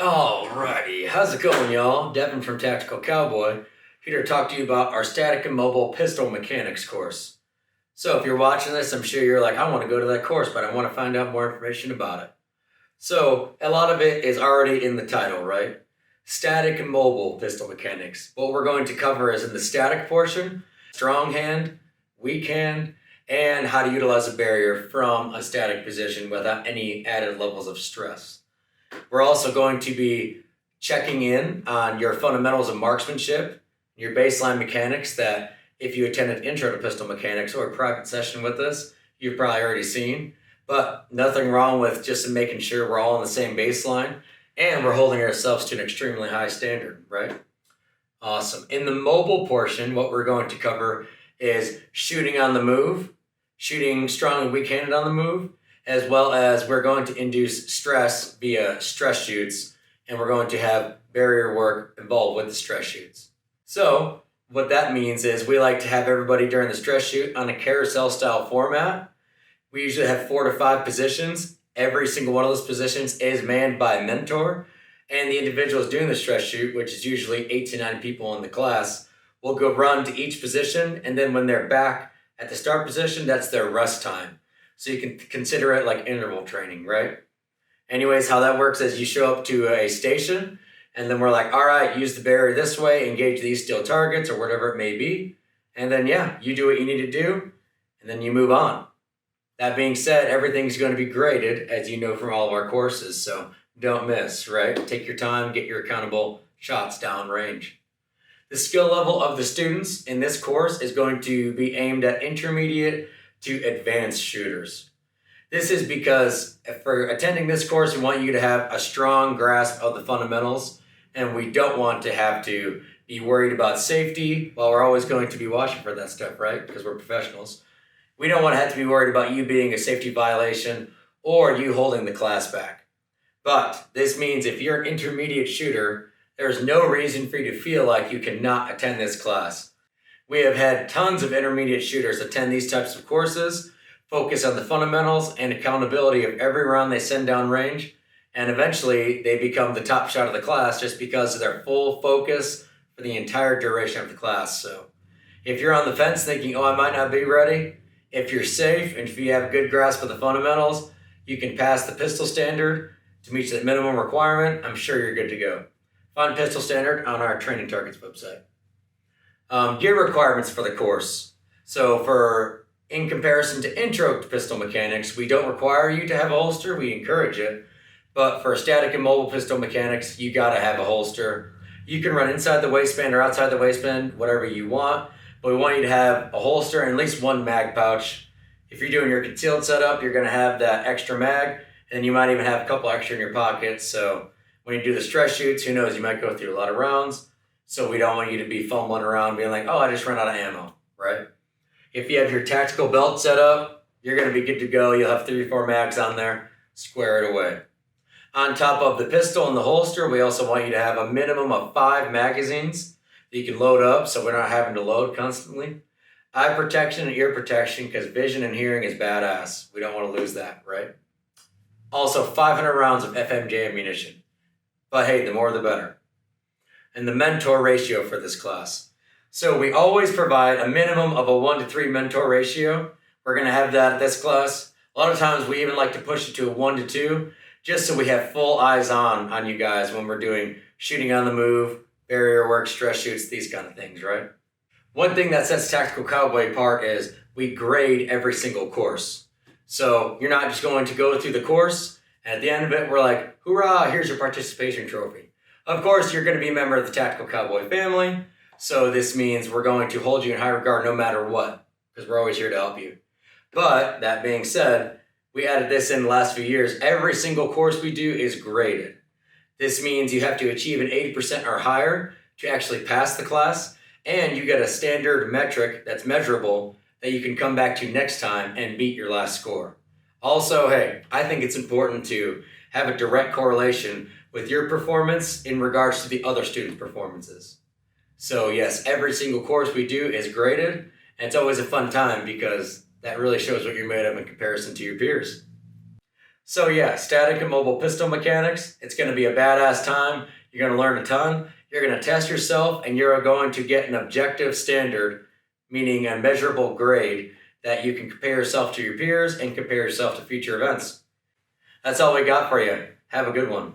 Alrighty, how's it going, y'all? Devin from Tactical Cowboy, here to talk to you about our static and mobile pistol mechanics course. So if you're watching this, I'm sure you're like, I want to go to that course, but I want to find out more information about it. So a lot of it is already in the title, right? Static and mobile pistol mechanics. What we're going to cover is in the static portion, strong hand, weak hand, and how to utilize a barrier from a static position without any added levels of stress. We're also going to be checking in on your fundamentals of marksmanship, your baseline mechanics that if you attended Intro to Pistol Mechanics or a private session with us, you've probably already seen. But nothing wrong with just making sure we're all on the same baseline and we're holding ourselves to an extremely high standard, right? Awesome. In the mobile portion, what we're going to cover is shooting on the move, shooting strong and weak-handed on the move, as well as we're going to induce stress via stress shoots, and we're going to have barrier work involved with the stress shoots. So what that means is we like to have everybody during the stress shoot on a carousel style format. We usually have 4 to 5 positions. Every single one of those positions is manned by a mentor, and the individuals doing the stress shoot, which is usually 8 to 9 people in the class, will go run to each position, and then when they're back at the start position, that's their rest time. So you can consider it like interval training, right? Anyways, how that works is you show up to a station, and then we're like, all right, use the barrier this way, engage these steel targets or whatever it may be. And then, yeah, you do what you need to do, and then you move on. That being said, everything's going to be graded, as you know from all of our courses, so don't miss, right? Take your time, get your accountable shots down range. The skill level of the students in this course is going to be aimed at intermediate to advanced shooters. This is because for attending this course, we want you to have a strong grasp of the fundamentals, and we don't want to have to be worried about safety. Well, we're always going to be watching for that stuff, right? Because we're professionals. We don't want to have to be worried about you being a safety violation or you holding the class back. But this means if you're an intermediate shooter, there's no reason for you to feel like you cannot attend this class. We have had tons of intermediate shooters attend these types of courses, focus on the fundamentals and accountability of every round they send down range, and eventually they become the top shot of the class just because of their full focus for the entire duration of the class. So if you're on the fence thinking, oh, I might not be ready, if you're safe and if you have a good grasp of the fundamentals, you can pass the pistol standard to meet the minimum requirement, I'm sure you're good to go. Find pistol standard on our Training Targets website. Gear requirements for the course. So in comparison to Intro to Pistol Mechanics, we don't require you to have a holster, we encourage it. But for static and mobile pistol mechanics, you gotta have a holster. You can run inside the waistband or outside the waistband, whatever you want, but we want you to have a holster and at least one mag pouch. If you're doing your concealed setup, you're gonna have that extra mag, and you might even have a couple extra in your pocket. So when you do the stress shoots, who knows, you might go through a lot of rounds. So we don't want you to be fumbling around being like, oh, I just ran out of ammo, right? If you have your tactical belt set up, you're going to be good to go. You'll have 3 or 4 mags on there. Square it away. On top of the pistol and the holster, we also want you to have a minimum of 5 magazines that you can load up so we're not having to load constantly. Eye protection and ear protection because vision and hearing is badass. We don't want to lose that, right? Also, 500 rounds of FMJ ammunition. But hey, the more the better. And the mentor ratio for this class. So we always provide a minimum of a 1 to 3 mentor ratio. We're going to have that at this class. A lot of times we even like to push it to a 1 to 2, just so we have full eyes on you guys when we're doing shooting on the move, barrier work, stress shoots, these kind of things, right? One thing that sets Tactical Cowboy apart is we grade every single course. So you're not just going to go through the course, and at the end of it, we're like, hoorah, here's your participation trophy. Of course, you're going to be a member of the Tactical Cowboy family, so this means we're going to hold you in high regard no matter what, because we're always here to help you. But that being said, we added this in the last few years. Every single course we do is graded. This means you have to achieve an 80% or higher to actually pass the class, and you get a standard metric that's measurable that you can come back to next time and beat your last score. Also, hey, I think it's important to have a direct correlation with your performance in regards to the other students' performances. So yes, every single course we do is graded, and it's always a fun time because that really shows what you're made of in comparison to your peers. So yeah, static and mobile pistol mechanics, it's going to be a badass time. You're going to learn a ton. You're going to test yourself and you're going to get an objective standard, meaning a measurable grade that you can compare yourself to your peers and compare yourself to future events. That's all we got for you. Have a good one.